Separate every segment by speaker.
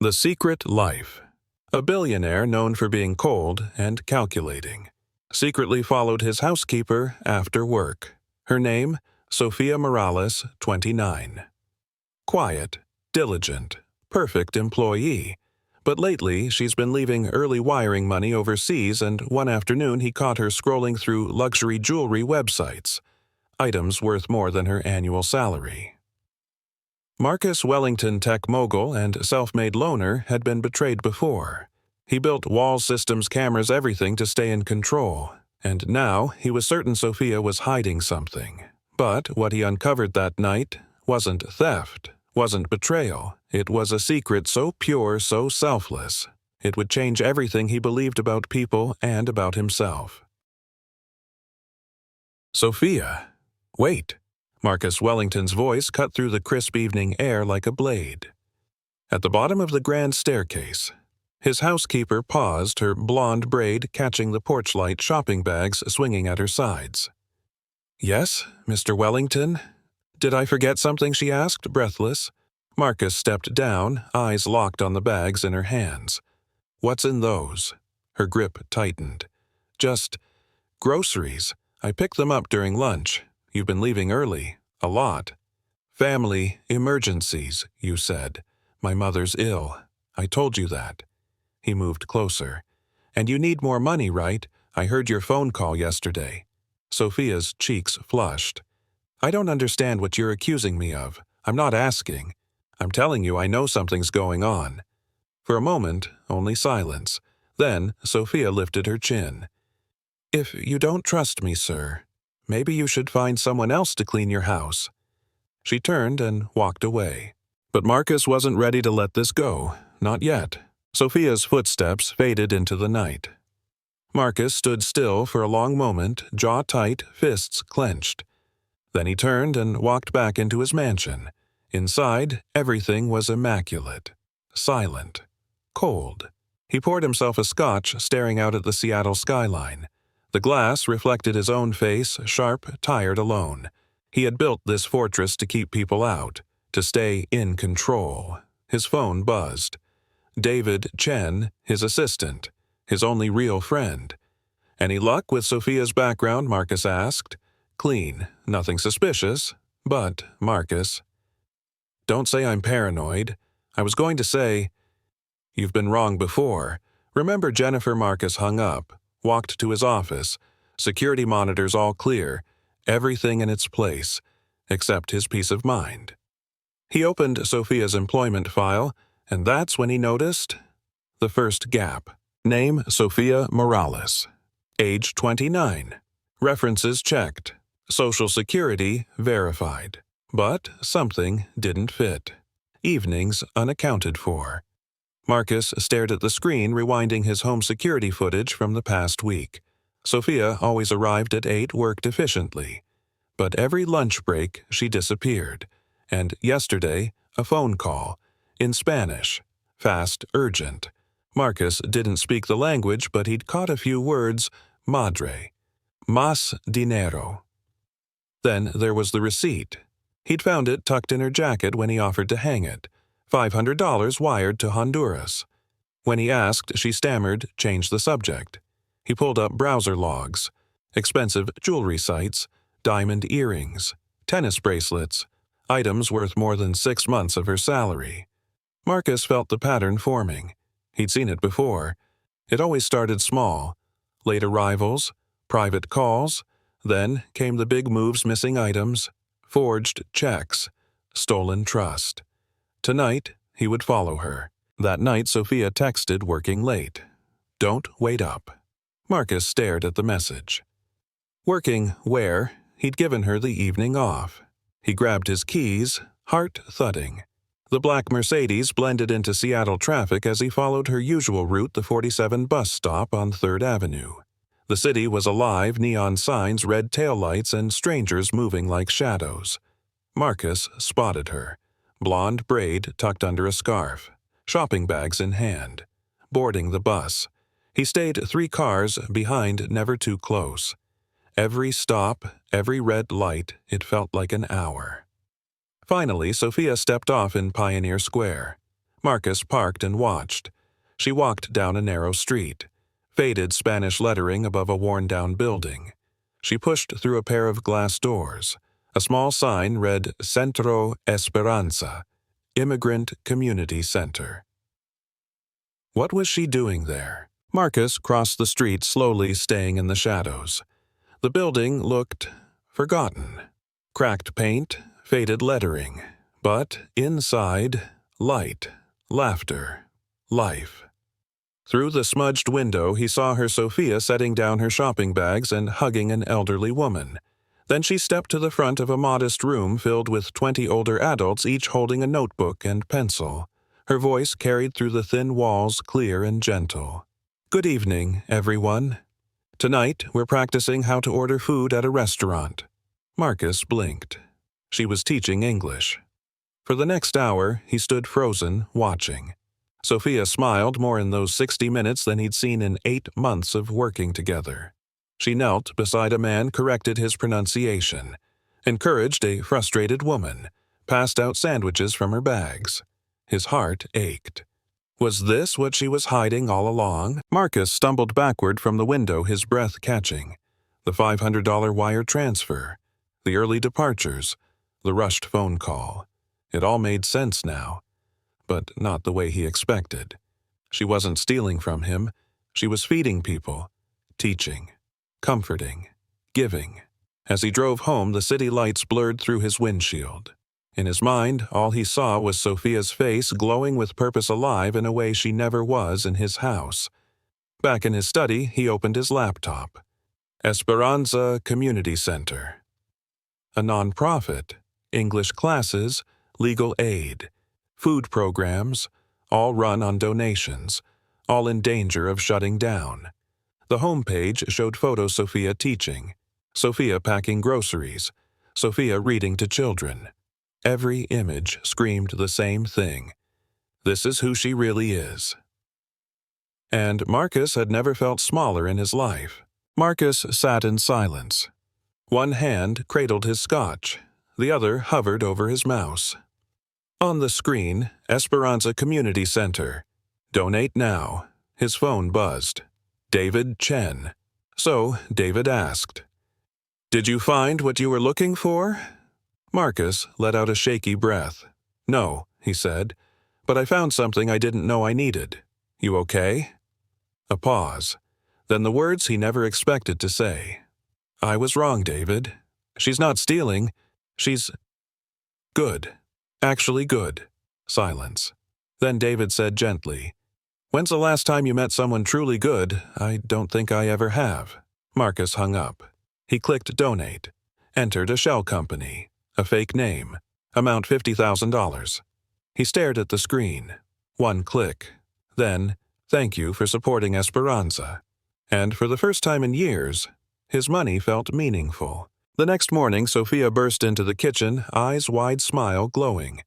Speaker 1: The Secret Life. A billionaire known for being cold and calculating secretly followed his housekeeper after work. Her name, Sofia Morales, 29. Quiet, diligent, perfect employee. But lately, she's been leaving early wiring money overseas, and one afternoon he caught her scrolling through luxury jewelry websites, items worth more than her annual salary. Marcus Wellington tech mogul and self-made loner had been betrayed before. He built wall systems, cameras, everything to stay in control, and now he was certain Sofia was hiding something. But what he uncovered that night wasn't theft, wasn't betrayal. It was a secret so pure, so selfless, it would change everything he believed about people and about himself. Sofia, wait. Marcus Wellington's voice cut through the crisp evening air like a blade. At the bottom of the grand staircase, his housekeeper paused, her blonde braid catching the porch light, shopping bags swinging at her sides. "Yes, Mr. Wellington? Did I forget something?" she asked, breathless. Marcus stepped down, eyes locked on the bags in her hands. "What's in those?" Her grip tightened. "Just groceries. I picked them up during lunch. You've been leaving early. A lot." "Family emergencies, you said. My mother's ill. I told you that." He moved closer. "And you need more money, right? I heard your phone call yesterday." Sofia's cheeks flushed. "I don't understand what you're accusing me of. I'm not asking. I'm telling you I know something's going on." For a moment, only silence. Then Sofia lifted her chin. "If you don't trust me, sir, maybe you should find someone else to clean your house." She turned and walked away. But Marcus wasn't ready to let this go. Not yet. Sofia's footsteps faded into the night. Marcus stood still for a long moment, jaw tight, fists clenched. Then he turned and walked back into his mansion. Inside, everything was immaculate, silent, cold. He poured himself a scotch, staring out at the Seattle skyline. The glass reflected his own face, sharp, tired, alone. He had built this fortress to keep people out, to stay in control. His phone buzzed. David Chen, his assistant, his only real friend. "Any luck with Sofia's background?" Marcus asked. "Clean, nothing suspicious, but, Marcus." "Don't say I'm paranoid. I was going to say, you've been wrong before. Remember Jennifer?" Marcus hung up, walked to his office. Security monitors all clear, everything in its place, except his peace of mind. He opened Sofia's employment file, and that's when he noticed the first gap. Name Sofia Morales. Age 29. References checked. Social Security verified. But something didn't fit. Evenings unaccounted for. Marcus stared at the screen, rewinding his home security footage from the past week. Sofia always arrived at 8, worked efficiently. But every lunch break, she disappeared. And yesterday, a phone call. In Spanish. Fast, urgent. Marcus didn't speak the language, but he'd caught a few words. Madre. Más dinero. Then there was the receipt. He'd found it tucked in her jacket when he offered to hang it. $500 wired to Honduras. When he asked, she stammered, changed the subject. He pulled up browser logs. Expensive jewelry sites, diamond earrings, tennis bracelets, items worth more than 6 months of her salary. Marcus felt the pattern forming. He'd seen it before. It always started small. Late arrivals, private calls, then came the big moves, missing items, forged checks, stolen trust. Tonight, he would follow her. That night, Sofia texted, working late. "Don't wait up." Marcus stared at the message. Working where? He'd given her the evening off. He grabbed his keys, heart thudding. The black Mercedes blended into Seattle traffic as he followed her usual route, the 47 bus stop on 3rd Avenue. The city was alive, neon signs, red taillights, and strangers moving like shadows. Marcus spotted her. Blonde braid tucked under a scarf, shopping bags in hand. Boarding the bus. He stayed 3 cars behind, never too close. Every stop, every red light, it felt like an hour. Finally, Sofia stepped off in Pioneer Square. Marcus parked and watched. She walked down a narrow street, faded Spanish lettering above a worn-down building. She pushed through a pair of glass doors. A small sign read Centro Esperanza, Immigrant Community Center. What was she doing there? Marcus crossed the street slowly, staying in the shadows. The building looked forgotten. Cracked paint, faded lettering, but inside, light, laughter, life. Through the smudged window, he saw her Sophia setting down her shopping bags and hugging an elderly woman. Then she stepped to the front of a modest room filled with 20 older adults, each holding a notebook and pencil. Her voice carried through the thin walls, clear and gentle. "Good evening, everyone. Tonight, we're practicing how to order food at a restaurant." Marcus blinked. She was teaching English. For the next hour, he stood frozen, watching. Sophia smiled more in those 60 minutes than he'd seen in 8 months of working together. She knelt beside a man, corrected his pronunciation, encouraged a frustrated woman, passed out sandwiches from her bags. His heart ached. Was this what she was hiding all along? Marcus stumbled backward from the window, his breath catching. The $500 wire transfer, the early departures, the rushed phone call. It all made sense now, but not the way he expected. She wasn't stealing from him. She was feeding people, teaching, comforting, giving. As he drove home, the city lights blurred through his windshield. In his mind, all he saw was Sophia's face glowing with purpose, alive in a way she never was in his house. Back in his study, he opened his laptop. Esperanza Community Center. A nonprofit, English classes, legal aid, food programs, all run on donations, all in danger of shutting down. The homepage showed photos Sophia teaching, Sophia packing groceries, Sophia reading to children. Every image screamed the same thing. This is who she really is. And Marcus had never felt smaller in his life. Marcus sat in silence. One hand cradled his scotch, the other hovered over his mouse. On the screen, Esperanza Community Center. Donate now. His phone buzzed. David Chen. So David asked, "Did you find what you were looking for?" Marcus let out a shaky breath. "No," he said, "but I found something I didn't know I needed. You okay?" A pause. Then the words he never expected to say. "I was wrong, David. She's not stealing. She's good. Actually good." Silence. Then David said gently, "When's the last time you met someone truly good? I don't think I ever have." Marcus hung up. He clicked donate. Entered a shell company. A fake name. Amount $50,000. He stared at the screen. One click. Then, "Thank you for supporting Esperanza." And for the first time in years, his money felt meaningful. The next morning, Sophia burst into the kitchen, eyes wide, smile glowing.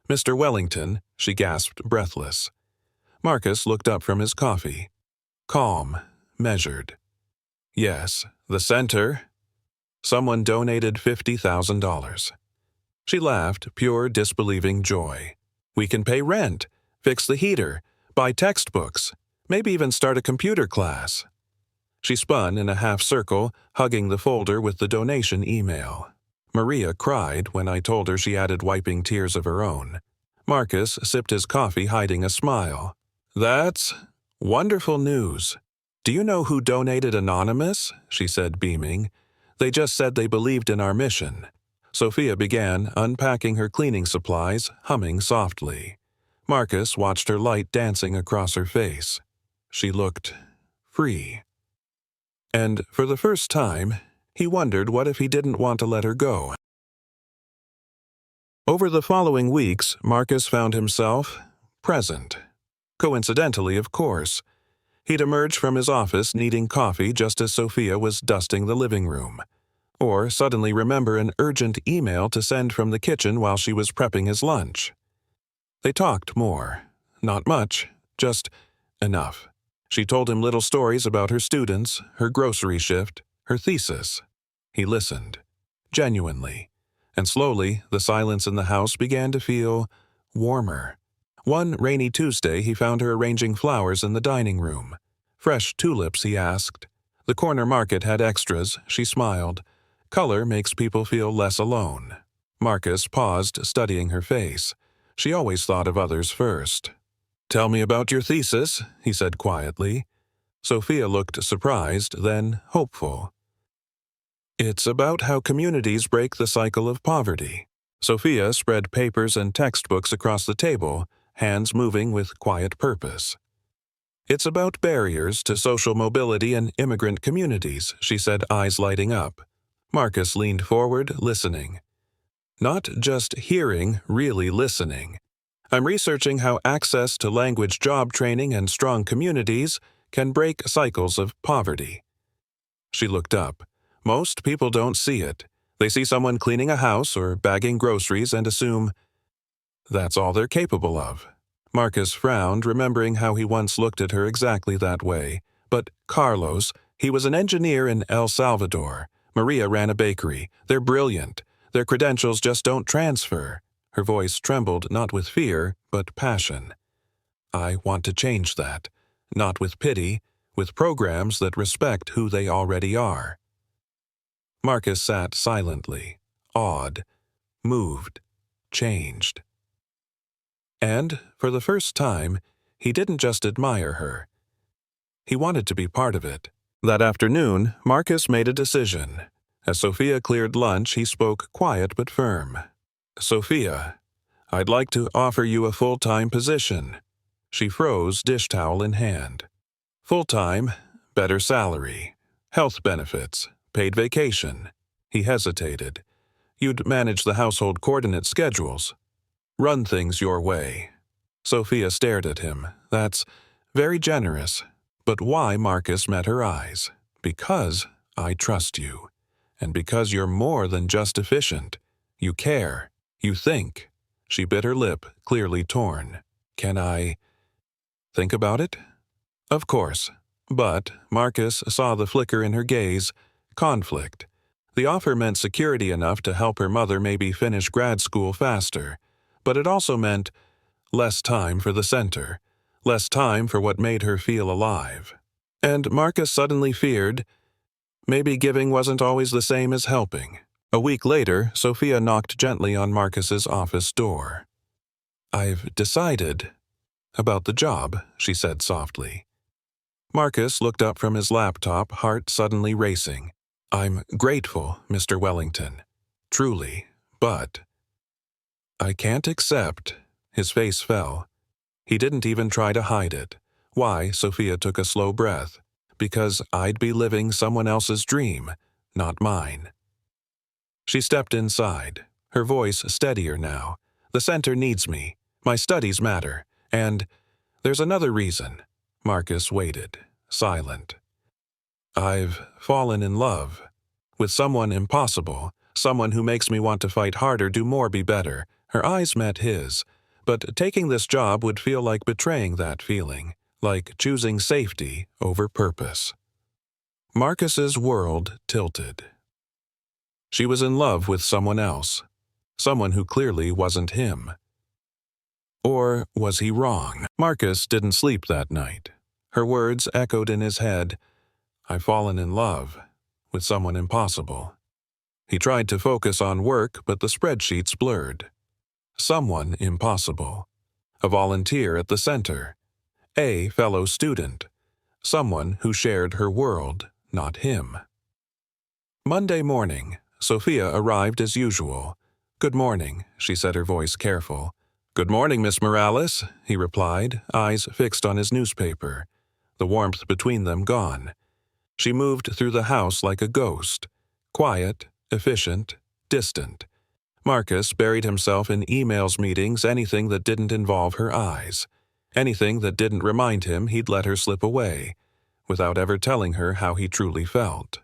Speaker 1: "Mr. Wellington," she gasped, breathless. Marcus looked up from his coffee. Calm, measured. "Yes, the center. Someone donated $50,000. She laughed, pure disbelieving joy. "We can pay rent, fix the heater, buy textbooks, maybe even start a computer class." She spun in a half circle, hugging the folder with the donation email. Maria cried when I told her she added wiping tears of her own. Marcus sipped his coffee, hiding a smile. "That's wonderful news. Do you know who donated anonymous?" she said, beaming. "They just said they believed in our mission." Sophia began unpacking her cleaning supplies, humming softly. Marcus watched her light dancing across her face. She looked free. And for the first time, he wondered what if he didn't want to let her go. Over the following weeks, Marcus found himself present. Coincidentally, of course. He'd emerge from his office needing coffee just as Sophia was dusting the living room. Or suddenly remember an urgent email to send from the kitchen while she was prepping his lunch. They talked more. Not much, just enough. She told him little stories about her students, her grocery shift, her thesis. He listened, genuinely, and slowly the silence in the house began to feel warmer. One rainy Tuesday, he found her arranging flowers in the dining room. Fresh tulips, he asked. The corner market had extras, she smiled. Color makes people feel less alone. Marcus paused, studying her face. She always thought of others first. "Tell me about your thesis," he said quietly. Sophia looked surprised, then hopeful. "It's about how communities break the cycle of poverty." Sophia spread papers and textbooks across the table, hands moving with quiet purpose. "It's about barriers to social mobility in immigrant communities," she said, eyes lighting up. Marcus leaned forward, listening. "Not just hearing, really listening. I'm researching how access to language job training and strong communities can break cycles of poverty." She looked up. Most people don't see it. They see someone cleaning a house or bagging groceries and assume that's all they're capable of. Marcus frowned, remembering how he once looked at her exactly that way. But Carlos, he was an engineer in El Salvador. Maria ran a bakery. They're brilliant. Their credentials just don't transfer. Her voice trembled not with fear, but passion. "I want to change that. Not with pity, with programs that respect who they already are." Marcus sat silently, awed, moved, changed. And, for the first time, he didn't just admire her. He wanted to be part of it. That afternoon, Marcus made a decision. As Sophia cleared lunch, he spoke quiet but firm. "Sophia, I'd like to offer you a full-time position." She froze, dish towel in hand. "Full-time, better salary, health benefits, paid vacation." He hesitated. "You'd manage the household coordinate schedules. Run things your way." Sophia stared at him. "That's very generous." But why? Marcus met her eyes. "Because I trust you. And because you're more than just efficient. You care. You think." She bit her lip, clearly torn. "Can I think about it?" "Of course." But Marcus saw the flicker in her gaze. Conflict. The offer meant security enough to help her mother maybe finish grad school faster. But it also meant less time for the center. Less time for what made her feel alive. And Marcus suddenly feared maybe giving wasn't always the same as helping. A week later, Sophia knocked gently on Marcus's office door. "I've decided about the job," she said softly. Marcus looked up from his laptop, heart suddenly racing. "I'm grateful, Mr. Wellington. Truly. But I can't accept." His face fell. He didn't even try to hide it. Why? Sophia took a slow breath. "Because I'd be living someone else's dream, not mine." She stepped inside, her voice steadier now. "The center needs me. My studies matter. And there's another reason." Marcus waited, silent. "I've fallen in love. With someone impossible. Someone who makes me want to fight harder, do more, be better." Her eyes met his. But taking this job would feel like betraying that feeling. Like choosing safety over purpose. Marcus's world tilted. She was in love with someone else. Someone who clearly wasn't him. Or was he wrong? Marcus didn't sleep that night. Her words echoed in his head. "I've fallen in love with someone impossible." He tried to focus on work, but the spreadsheets blurred. Someone impossible. A volunteer at the center. A fellow student. Someone who shared her world, not him. Monday morning, Sophia arrived as usual. "Good morning," she said, her voice careful. "Good morning, Miss Morales," he replied, eyes fixed on his newspaper. The warmth between them gone. She moved through the house like a ghost. Quiet, efficient, distant. Marcus buried himself in emails, meetings, anything that didn't involve her eyes. Anything that didn't remind him he'd let her slip away, without ever telling her how he truly felt.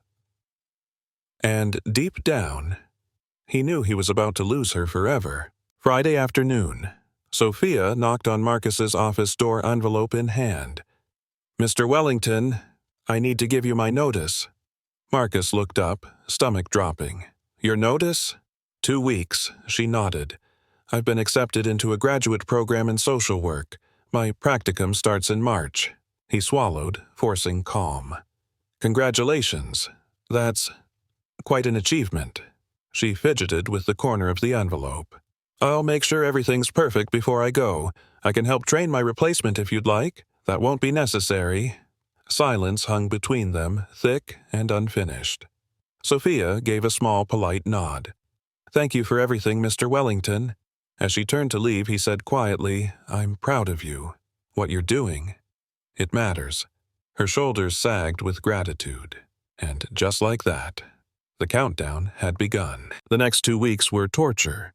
Speaker 1: And deep down, he knew he was about to lose her forever. Friday afternoon, Sophia knocked on Marcus's office door, envelope in hand. "Mr. Wellington, I need to give you my notice." Marcus looked up, stomach dropping. "Your notice?" 2 weeks, she nodded. I've been accepted into a graduate program in social work. My practicum starts in March." He swallowed, forcing calm. "Congratulations. That's quite an achievement." She fidgeted with the corner of the envelope. "I'll make sure everything's perfect before I go. I can help train my replacement if you'd like. That won't be necessary." Silence hung between them, thick and unfinished. Sophia gave a small, polite nod. "Thank you for everything, Mr. Wellington." As she turned to leave, he said quietly, "I'm proud of you. What you're doing, it matters." Her shoulders sagged with gratitude. And just like that, the countdown had begun. The next 2 weeks were torture.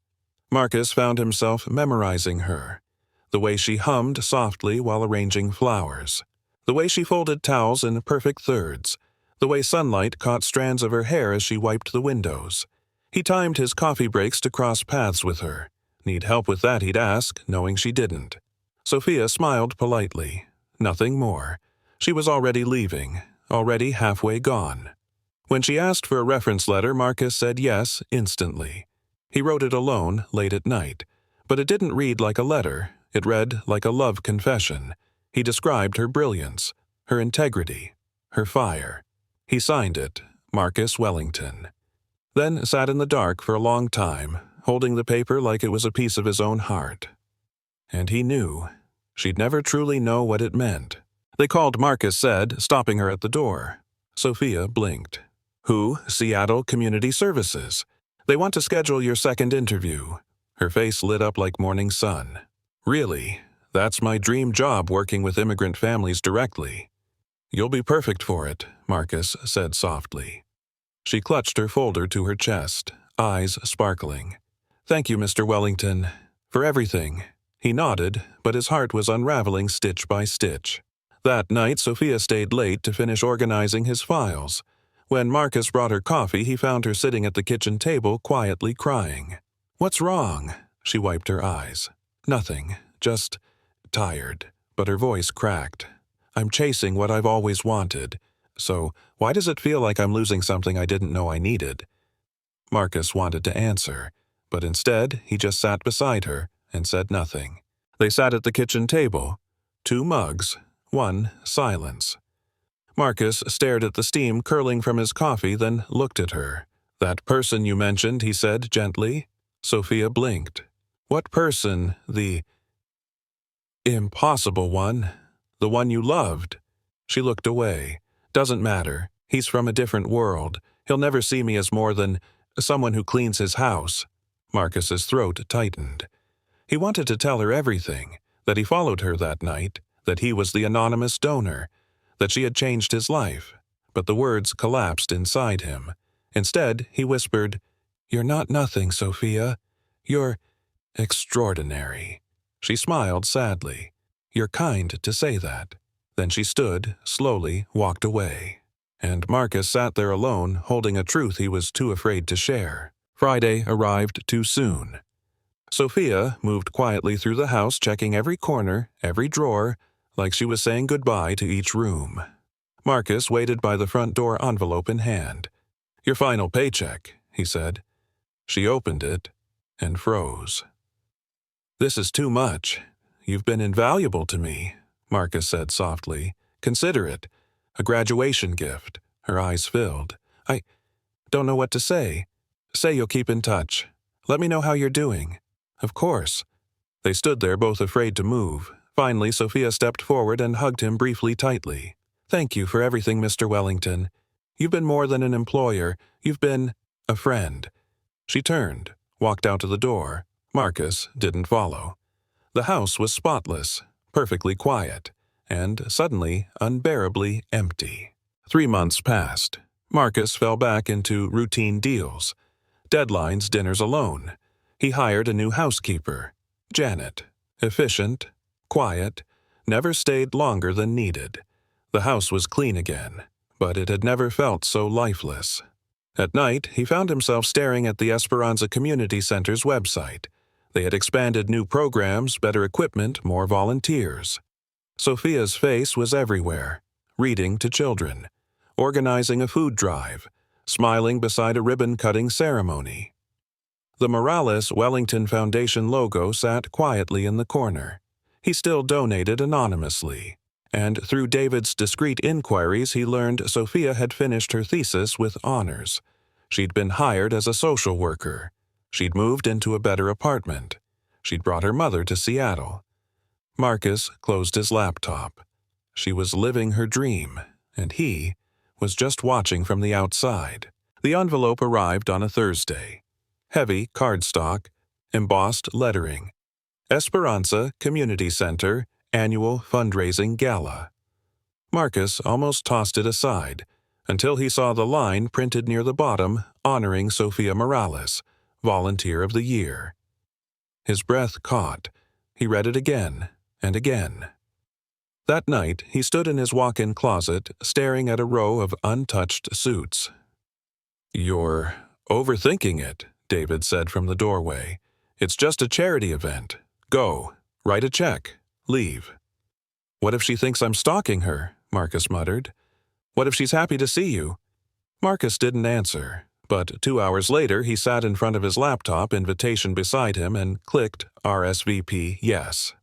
Speaker 1: Marcus found himself memorizing her. The way she hummed softly while arranging flowers. The way she folded towels in perfect thirds. The way sunlight caught strands of her hair as she wiped the windows. He timed his coffee breaks to cross paths with her. Need help with that, he'd ask, knowing she didn't. Sophia smiled politely. Nothing more. She was already leaving, already halfway gone. When she asked for a reference letter, Marcus said yes instantly. He wrote it alone, late at night. But it didn't read like a letter. It read like a love confession. He described her brilliance, her integrity, her fire. He signed it, Marcus Wellington. Then sat in the dark for a long time, holding the paper like it was a piece of his own heart. And he knew. She'd never truly know what it meant. "They called," Marcus said, stopping her at the door. Sophia blinked. "Who? Seattle Community Services. They want to schedule your second interview." Her face lit up like morning sun. "Really? That's my dream job, working with immigrant families directly." "You'll be perfect for it," Marcus said softly. She clutched her folder to her chest, eyes sparkling. "Thank you, Mr. Wellington, for everything." He nodded, but his heart was unraveling stitch by stitch. That night, Sophia stayed late to finish organizing his files. When Marcus brought her coffee, he found her sitting at the kitchen table, quietly crying. "What's wrong?" She wiped her eyes. "Nothing, just tired." But her voice cracked. "I'm chasing what I've always wanted. So why does it feel like I'm losing something I didn't know I needed?" Marcus wanted to answer, but instead he just sat beside her and said nothing. They sat at the kitchen table. 2 mugs, 1 silence. Marcus stared at the steam curling from his coffee, then looked at her. "That person you mentioned," he said gently. Sophia blinked. "What person? The impossible one? The one you loved?" She looked away. "Doesn't matter. He's from a different world. He'll never see me as more than someone who cleans his house." Marcus's throat tightened. He wanted to tell her everything, that he followed her that night, that he was the anonymous donor, that she had changed his life, but the words collapsed inside him. Instead, he whispered, "You're not nothing, Sophia. You're extraordinary." She smiled sadly. "You're kind to say that." Then she stood, slowly walked away. And Marcus sat there alone, holding a truth he was too afraid to share. Friday arrived too soon. Sophia moved quietly through the house, checking every corner, every drawer, like she was saying goodbye to each room. Marcus waited by the front door, envelope in hand. "Your final paycheck," he said. She opened it and froze. "This is too much. You've been invaluable to me," Marcus said softly. "Consider it. A graduation gift." Her eyes filled. "I don't know what to say." "Say you'll keep in touch. Let me know how you're doing." "Of course." They stood there, both afraid to move. Finally, Sophia stepped forward and hugged him briefly, tightly. "Thank you for everything, Mr. Wellington. You've been more than an employer. You've been a friend." She turned, walked out to the door. Marcus didn't follow. The house was spotless, perfectly quiet, and suddenly unbearably empty. 3 months passed. Marcus fell back into routine deals. Deadlines, dinners alone. He hired a new housekeeper, Janet. Efficient, quiet, never stayed longer than needed. The house was clean again, but it had never felt so lifeless. At night, he found himself staring at the Esperanza Community Center's website. They had expanded new programs, better equipment, more volunteers. Sophia's face was everywhere, reading to children, organizing a food drive, smiling beside a ribbon-cutting ceremony. The Morales Wellington Foundation logo sat quietly in the corner. He still donated anonymously, and through David's discreet inquiries he learned Sophia had finished her thesis with honors. She'd been hired as a social worker. She'd moved into a better apartment. She'd brought her mother to Seattle. Marcus closed his laptop. She was living her dream, and he was just watching from the outside. The envelope arrived on a Thursday. Heavy cardstock, embossed lettering. Esperanza Community Center Annual Fundraising Gala. Marcus almost tossed it aside until he saw the line printed near the bottom honoring Sophia Morales, Volunteer of the Year. His breath caught. He read it again and again. That night, he stood in his walk-in closet, staring at a row of untouched suits. "You're overthinking it," David said from the doorway. "It's just a charity event. Go, write a check, leave." "What if she thinks I'm stalking her?" Marcus muttered. "What if she's happy to see you?" Marcus didn't answer, but 2 hours later he sat in front of his laptop, invitation beside him, and clicked RSVP yes.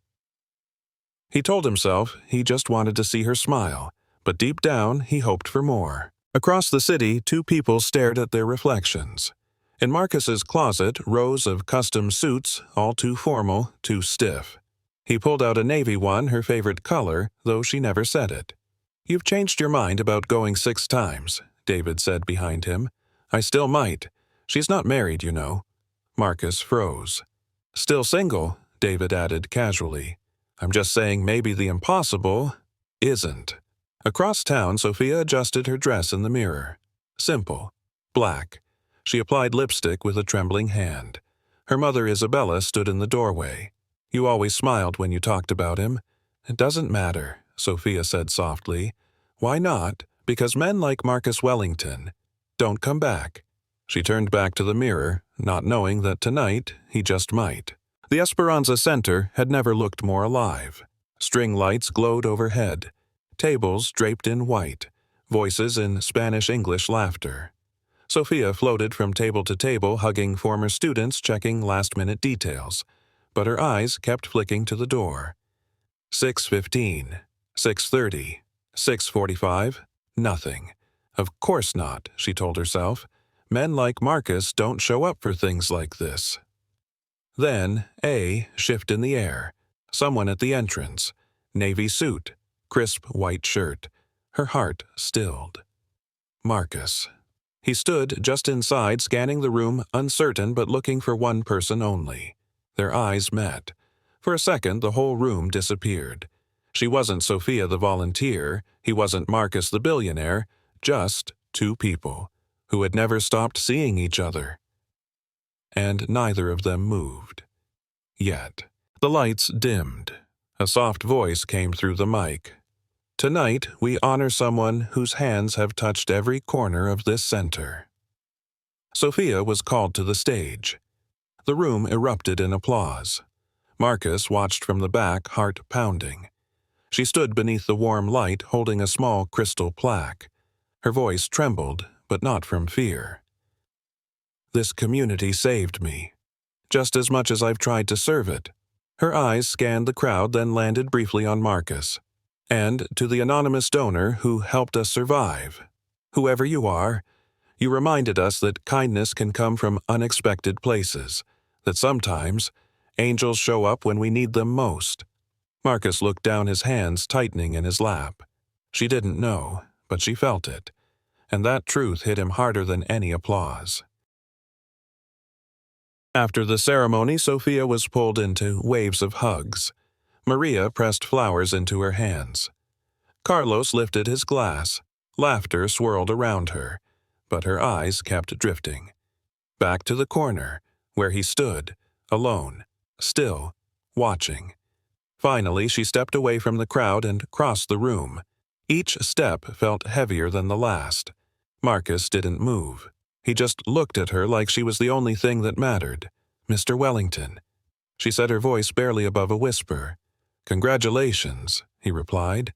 Speaker 1: He told himself he just wanted to see her smile, but deep down he hoped for more. Across the city, 2 people stared at their reflections. In Marcus's closet, rows of custom suits, all too formal, too stiff. He pulled out a navy one, her favorite color, though she never said it. "You've changed your mind about going 6 times, David said behind him. "I still might. She's not married, you know." Marcus froze. "Still single," David added casually. "I'm just saying maybe the impossible isn't." Across town, Sophia adjusted her dress in the mirror. Simple. Black. She applied lipstick with a trembling hand. Her mother Isabella stood in the doorway. "You always smiled when you talked about him." "It doesn't matter," Sophia said softly. "Why not? Because men like Marcus Wellington don't come back." She turned back to the mirror, not knowing that tonight he just might. The Esperanza Center had never looked more alive. String lights glowed overhead. Tables draped in white. Voices in Spanish-English laughter. Sophia floated from table to table, hugging former students, checking last-minute details. But her eyes kept flicking to the door. 6:15, 6:30, 6:45, nothing. Of course not, she told herself. Men like Marcus don't show up for things like this. Then, a shift in the air. Someone at the entrance. Navy suit. Crisp white shirt. Her heart stilled. Marcus. He stood just inside, scanning the room, uncertain but looking for one person only. Their eyes met. For a second, the whole room disappeared. She wasn't Sophia the volunteer. He wasn't Marcus the billionaire. Just 2 people who had never stopped seeing each other. And neither of them moved. Yet. The lights dimmed. A soft voice came through the mic. "Tonight, we honor someone whose hands have touched every corner of this center." Sophia was called to the stage. The room erupted in applause. Marcus watched from the back, heart pounding. She stood beneath the warm light, holding a small crystal plaque. Her voice trembled, but not from fear. "This community saved me, just as much as I've tried to serve it." Her eyes scanned the crowd, then landed briefly on Marcus. "And to the anonymous donor who helped us survive. Whoever you are, you reminded us that kindness can come from unexpected places, that sometimes angels show up when we need them most." Marcus looked down, his hands tightening in his lap. She didn't know, but she felt it, and that truth hit him harder than any applause. After the ceremony, Sophia was pulled into waves of hugs. Maria pressed flowers into her hands. Carlos lifted his glass. Laughter swirled around her, but her eyes kept drifting. Back to the corner, where he stood, alone, still, watching. Finally, she stepped away from the crowd and crossed the room. Each step felt heavier than the last. Marcus didn't move. He just looked at her like she was the only thing that mattered. "Mr. Wellington." She said, her voice barely above a whisper. "Congratulations," he replied.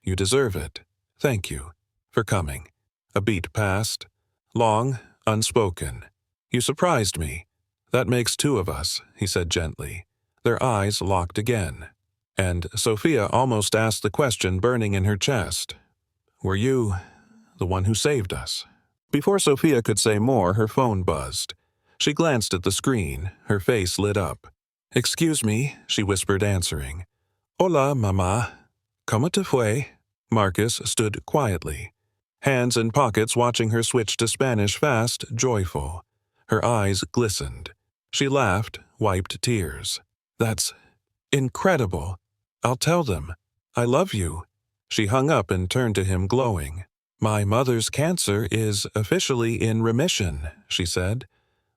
Speaker 1: "You deserve it. Thank you for coming." A beat passed. Long, unspoken. "You surprised me." That makes two of us, he said gently. Their eyes locked again. And Sophia almost asked the question burning in her chest. Were you the one who saved us? Before Sophia could say more, her phone buzzed. She glanced at the screen, her face lit up. Excuse me, she whispered, answering. Hola, mamá. ¿Cómo te fue? Marcus stood quietly, hands in pockets watching her switch to Spanish fast, joyful. Her eyes glistened. She laughed, wiped tears. That's incredible. I'll tell them. I love you. She hung up and turned to him, glowing. My mother's cancer is officially in remission, she said,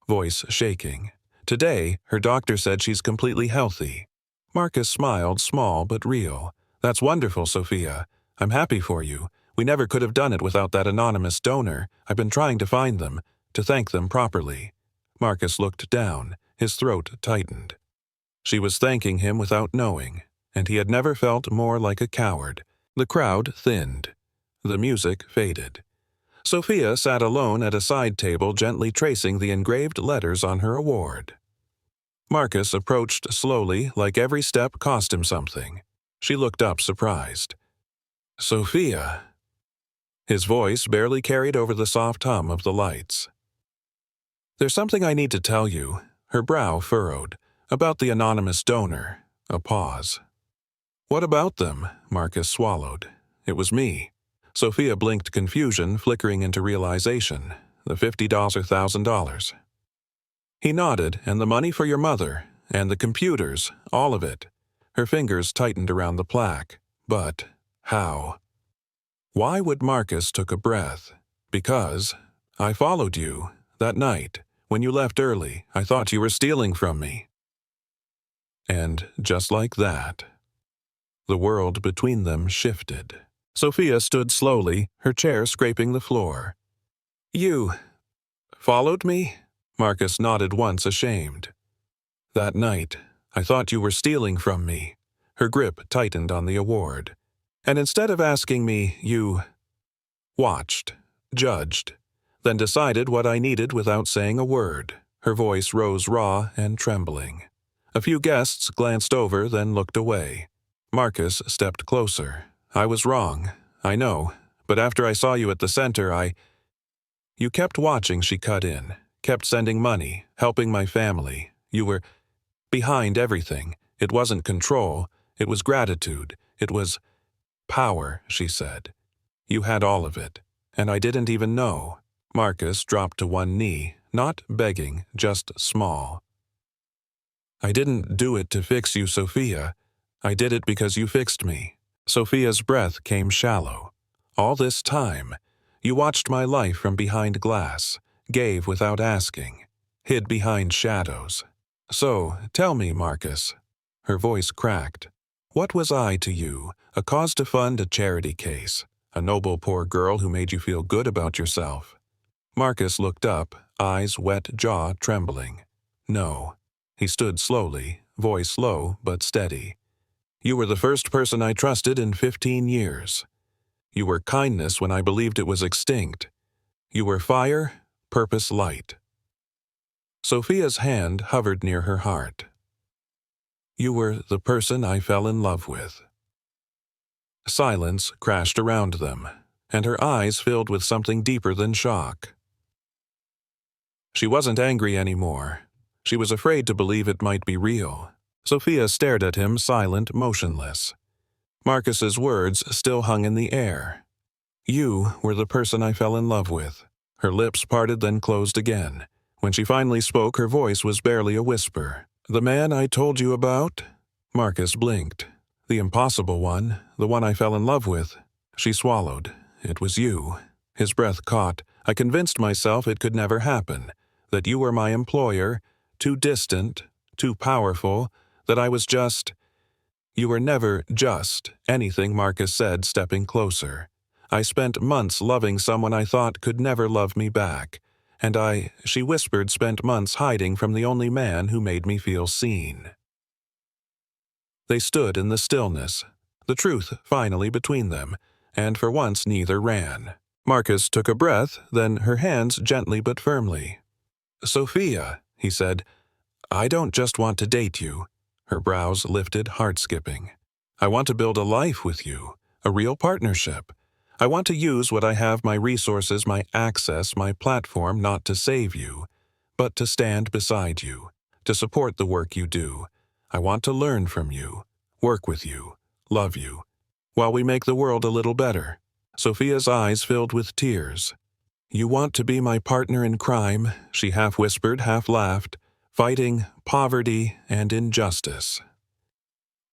Speaker 1: voice shaking. Today, her doctor said she's completely healthy. Marcus smiled, small but real. That's wonderful, Sophia. I'm happy for you. We never could have done it without that anonymous donor. I've been trying to find them, to thank them properly. Marcus looked down. His throat tightened. She was thanking him without knowing, and he had never felt more like a coward. The crowd thinned. The music faded. Sophia sat alone at a side table, gently tracing the engraved letters on her award. Marcus approached slowly, like every step cost him something. She looked up, surprised. Sophia. His voice barely carried over the soft hum of the lights. There's something I need to tell you. Her brow furrowed. About the anonymous donor. A pause. What about them? Marcus swallowed. It was me. Sophia blinked, confusion flickering into realization. The $50 or $1,000. He nodded, and the money for your mother, and the computers, all of it. Her fingers tightened around the plaque. But how? Why would Marcus took a breath? Because I followed you that night. When you left early, I thought you were stealing from me. And just like that, the world between them shifted. Sophia stood slowly, her chair scraping the floor. You followed me? Marcus nodded once, ashamed. That night, I thought you were stealing from me. Her grip tightened on the award. And instead of asking me, you watched, judged, then decided what I needed without saying a word. Her voice rose raw and trembling. A few guests glanced over, then looked away. Marcus stepped closer. I was wrong, I know, but after I saw you at the center, You kept watching, she cut in, kept sending money, helping my family. You were behind everything. It wasn't control, it was gratitude, it was power, she said. You had all of it, and I didn't even know. Marcus dropped to one knee, not begging, just small. I didn't do it to fix you, Sophia. I did it because you fixed me. Sophia's breath came shallow. All this time, you watched my life from behind glass, gave without asking, hid behind shadows. So, tell me, Marcus. Her voice cracked. What was I to you? A cause to fund a charity case? A noble poor girl who made you feel good about yourself? Marcus looked up, eyes wet, jaw trembling. No. He stood slowly, voice low but steady. You were the first person I trusted in 15 years. You were kindness when I believed it was extinct. You were fire, purpose, light. Sophia's hand hovered near her heart. You were the person I fell in love with. Silence crashed around them, and her eyes filled with something deeper than shock. She wasn't angry anymore. She was afraid to believe it might be real. Sophia stared at him, silent, motionless. Marcus's words still hung in the air. You were the person I fell in love with. Her lips parted, then closed again. When she finally spoke, her voice was barely a whisper. The man I told you about? Marcus blinked. The impossible one, the one I fell in love with. She swallowed. It was you. His breath caught. I convinced myself it could never happen, that you were my employer, too distant, too powerful, that I was just... You were never just anything, Marcus said, stepping closer. I spent months loving someone I thought could never love me back, and she whispered, spent months hiding from the only man who made me feel seen. They stood in the stillness, the truth finally between them, and for once neither ran. Marcus took a breath, then her hands gently but firmly. Sophia, he said, I don't just want to date you. Her brows lifted, heart-skipping. I want to build a life with you, a real partnership. I want to use what I have, my resources, my access, my platform, not to save you, but to stand beside you, to support the work you do. I want to learn from you, work with you, love you, while we make the world a little better. Sophia's eyes filled with tears. You want to be my partner in crime, she half whispered, half laughed, fighting poverty and injustice.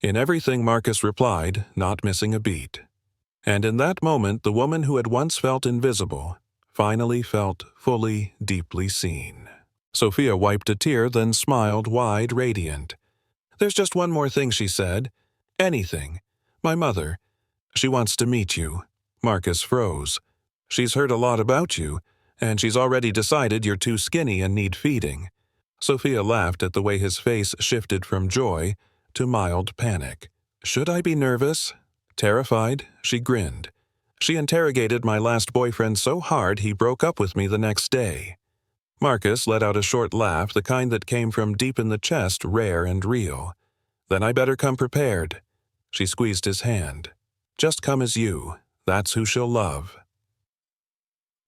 Speaker 1: In everything, Marcus replied, not missing a beat. And in that moment, the woman who had once felt invisible finally felt fully, deeply seen. Sophia wiped a tear, then smiled wide, radiant. There's just one more thing, she said. Anything. My mother. She wants to meet you. Marcus froze. She's heard a lot about you, and she's already decided you're too skinny and need feeding. Sophia laughed at the way his face shifted from joy to mild panic. Should I be nervous? Terrified, she grinned. She interrogated my last boyfriend so hard he broke up with me the next day. Marcus let out a short laugh, the kind that came from deep in the chest, rare and real. Then I better come prepared. She squeezed his hand. Just come as you. That's who she'll love.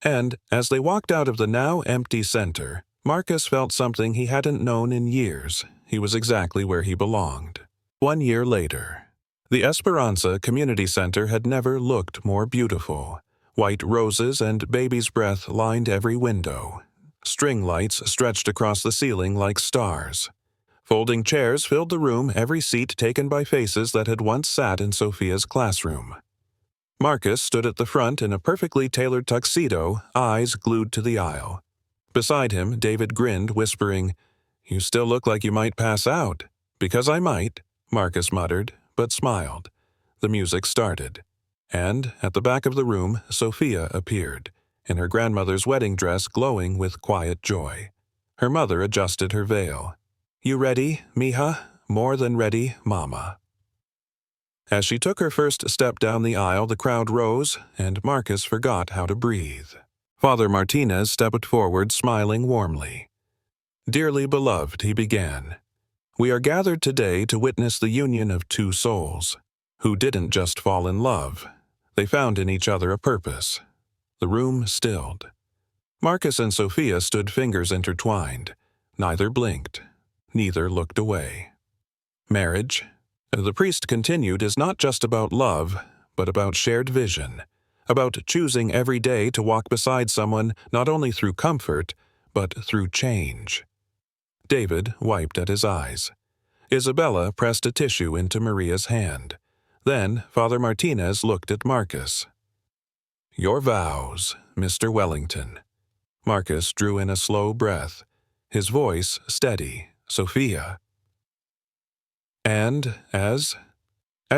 Speaker 1: And, as they walked out of the now empty center, Marcus felt something he hadn't known in years. He was exactly where he belonged. 1 year later. The Esperanza Community Center had never looked more beautiful. White roses and baby's breath lined every window. String lights stretched across the ceiling like stars. Folding chairs filled the room, every seat taken by faces that had once sat in Sophia's classroom. Marcus stood at the front in a perfectly tailored tuxedo, eyes glued to the aisle. Beside him, David grinned, whispering, "You still look like you might pass out." "Because I might," Marcus muttered, but smiled. The music started. And, at the back of the room, Sophia appeared, in her grandmother's wedding dress glowing with quiet joy. Her mother adjusted her veil. "You ready, mija? More than ready, mama." As she took her first step down the aisle, the crowd rose, and Marcus forgot how to breathe. Father Martinez stepped forward, smiling warmly. "Dearly beloved," he began, "we are gathered today to witness the union of two souls, who didn't just fall in love. They found in each other a purpose." The room stilled. Marcus and Sophia stood, fingers intertwined. Neither blinked. Neither looked away. Marriage, the priest continued, is not just about love, but about shared vision, about choosing every day to walk beside someone not only through comfort, but through change. David wiped at his eyes. Isabella pressed a tissue into Maria's hand. Then Father Martinez looked at Marcus. "Your vows, Mr. Wellington." Marcus drew in a slow breath, his voice steady. "Sophia." And as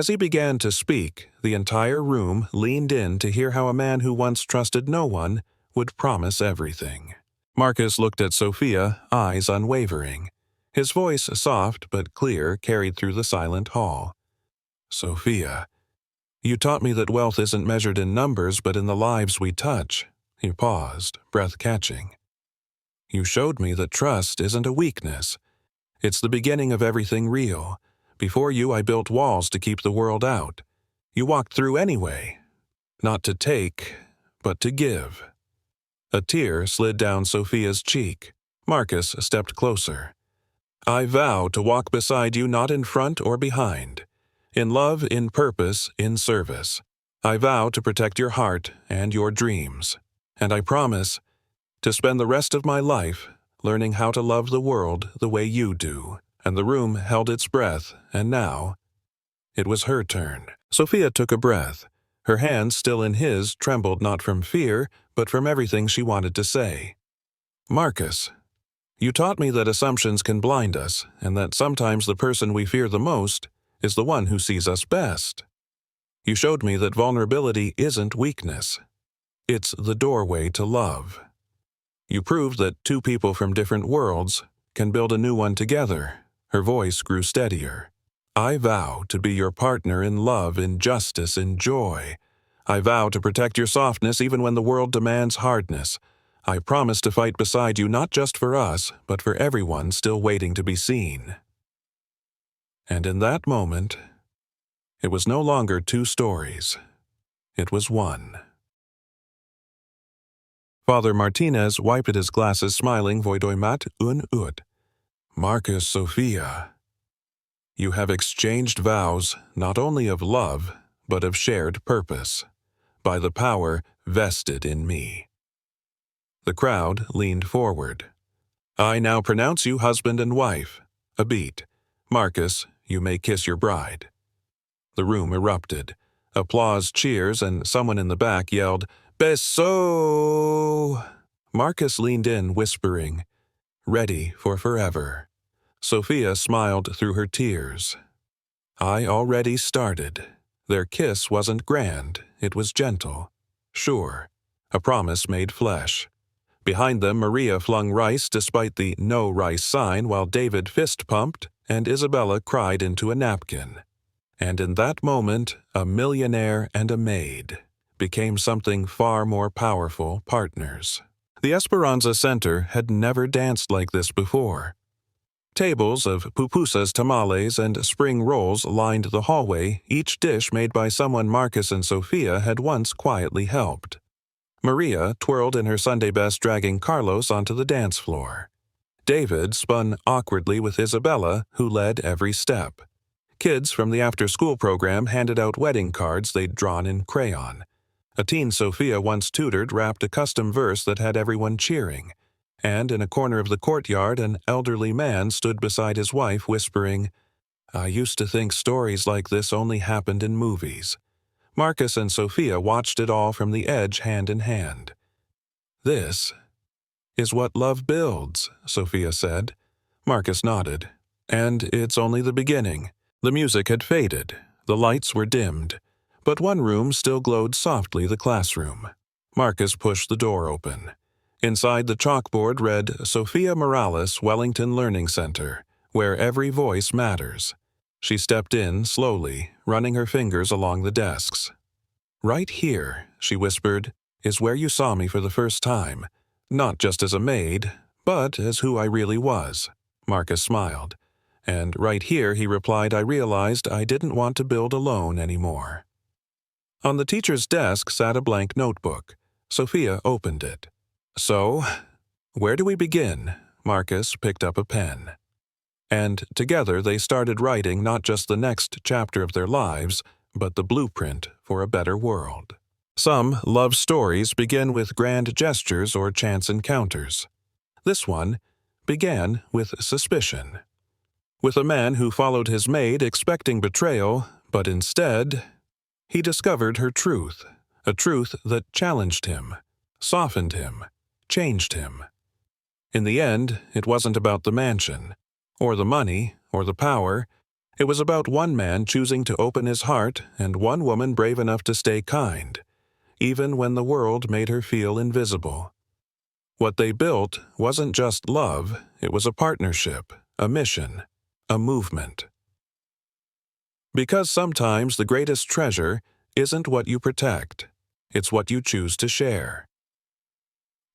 Speaker 1: he began to speak, the entire room leaned in to hear how a man who once trusted no one would promise everything. Marcus looked at Sophia, eyes unwavering. His voice, soft but clear, carried through the silent hall. "Sophia, you taught me that wealth isn't measured in numbers but in the lives we touch." He paused, breath catching. "You showed me that trust isn't a weakness. It's the beginning of everything real. Before you, I built walls to keep the world out. You walked through anyway. Not to take, but to give." A tear slid down Sophia's cheek. Marcus stepped closer. "I vow to walk beside you, not in front or behind. In love, in purpose, in service. I vow to protect your heart and your dreams. And I promise to spend the rest of my life learning how to love the world the way you do." And the room held its breath, and now it was her turn. Sophia took a breath. Her hand, still in his, trembled not from fear, but from everything she wanted to say. "Marcus, you taught me that assumptions can blind us, and that sometimes the person we fear the most is the one who sees us best. You showed me that vulnerability isn't weakness. It's the doorway to love. You proved that two people from different worlds can build a new one together." Her voice grew steadier. "I vow to be your partner in love, in justice, in joy. I vow to protect your softness even when the world demands hardness. I promise to fight beside you not just for us, but for everyone still waiting to be seen." And in that moment, it was no longer two stories. It was one. Father Martinez wiped at his glasses, smiling, voidoimat un ut. "Marcus, Sophia, you have exchanged vows not only of love, but of shared purpose, by the power vested in me." The crowd leaned forward. "I now pronounce you husband and wife. A beat. Marcus, you may kiss your bride." The room erupted. Applause, cheers, and someone in the back yelled, "Beso!" Marcus leaned in, whispering, "Ready for forever." Sophia smiled through her tears. I already started. Their kiss wasn't grand, it was gentle. Sure, a promise made flesh. Behind them, Maria flung rice despite the no rice sign while David fist-pumped and Isabella cried into a napkin. And in that moment, a millionaire and a maid became something far more powerful, partners. The Esperanza Center had never danced like this before. Tables of pupusas, tamales, and spring rolls lined the hallway, each dish made by someone Marcus and Sophia had once quietly helped. Maria twirled in her Sunday best, dragging Carlos onto the dance floor. David spun awkwardly with Isabella, who led every step. Kids from the after-school program handed out wedding cards they'd drawn in crayon. A teen Sophia once tutored rapped a custom verse that had everyone cheering. And in a corner of the courtyard, an elderly man stood beside his wife, whispering, "I used to think stories like this only happened in movies." Marcus and Sophia watched it all from the edge, hand in hand. "This is what love builds," Sophia said. Marcus nodded. "And it's only the beginning." The music had faded. The lights were dimmed. But one room still glowed softly, the classroom. Marcus pushed the door open. Inside, the chalkboard read, "Sophia Morales, Wellington Learning Center, where every voice matters." She stepped in, slowly, running her fingers along the desks. "Right here," she whispered, "is where you saw me for the first time. Not just as a maid, but as who I really was." Marcus smiled. "And right here," he replied, "I realized I didn't want to build alone anymore." On the teacher's desk sat a blank notebook. Sophia opened it. "So, where do we begin?" Marcus picked up a pen. And together they started writing not just the next chapter of their lives, but the blueprint for a better world. Some love stories begin with grand gestures or chance encounters. This one began with suspicion. With a man who followed his maid expecting betrayal, but instead, he discovered her truth, a truth that challenged him, softened him, changed him. In the end, it wasn't about the mansion, or the money, or the power. It was about one man choosing to open his heart and one woman brave enough to stay kind, even when the world made her feel invisible. What they built wasn't just love, it was a partnership, a mission, a movement. Because sometimes the greatest treasure isn't what you protect, it's what you choose to share.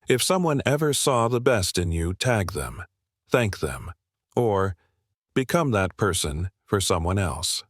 Speaker 1: If someone ever saw the best in you, tag them, thank them, or become that person for someone else.